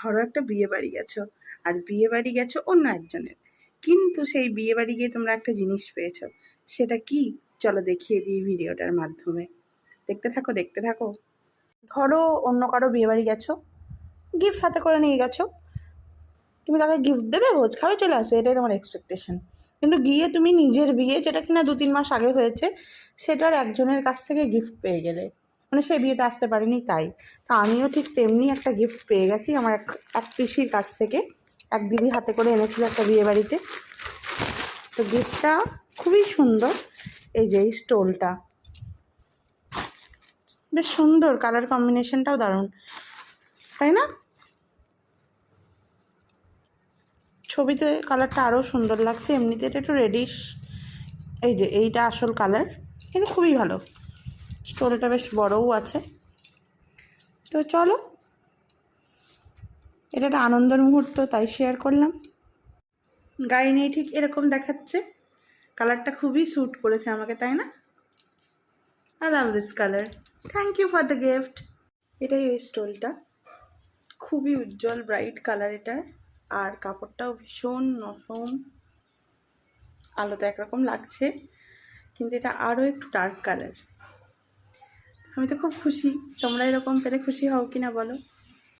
ধরো একটা বিয়ে বাড়ি গেছো, আর বিয়ে বাড়ি গেছো অন্য একজনের, কিন্তু সেই বিয়ে বাড়ি গিয়ে তোমরা একটা জিনিস পেয়েছো। সেটা কি? চলো দেখিয়ে দিই ভিডিওটার মাধ্যমে। দেখতে থাকো দেখতে থাকো। ধরো অন্য কারো বিয়ে বাড়ি গেছো, গিফট হাতে করে নিয়ে গেছো, তুমি তাকে গিফট দেবে, ভোজ খাবে, চলে আসো, এটাই তোমার এক্সপেকটেশন। কিন্তু গিয়ে তুমি নিজের বিয়ে, যেটা কিনা 2-3 মাস আগে হয়েছে, সেটার একজনের কাছ থেকে গিফট পেয়ে গেলে, মানে সে বিয়েতে আসতে পারেনি তাই। তা আমিও ঠিক তেমনি একটা গিফট পেয়ে গেছি আমার এক পিসির কাছ থেকে। এক দিদি হাতে করে এনেছিল একটা বিয়ে বাড়িতে। তো গিফটটা খুবই সুন্দর। এই যে এই স্টোলটা বেশ সুন্দর, কালার কম্বিনেশনটাও দারুণ, তাই না? ছবিতে কালারটা আরও সুন্দর লাগছে, এমনিতে এটা একটু রেডিশ। এই যে এইটা আসল কালার, কিন্তু খুবই ভালো। স্টোলটা বেশ বড়ও আছে। তো চলো, এটা একটা আনন্দের মুহূর্ত, তাই শেয়ার করলাম। গায়ে নিয়ে ঠিক এরকম দেখাচ্ছে। কালারটা খুবই স্যুট করেছে আমাকে, তাই না? I love this colour. Thank you for the gift. এটাই ওই স্টোলটা, খুবই উজ্জ্বল ব্রাইট কালার এটার। আর কাপড়টাও ভীষণ নরম, আলোতে একরকম লাগছে, কিন্তু এটা আরও একটু ডার্ক কালার। আমি তো খুব খুশি, তোমরা এরকম পেলে খুশি হও কি না বলো।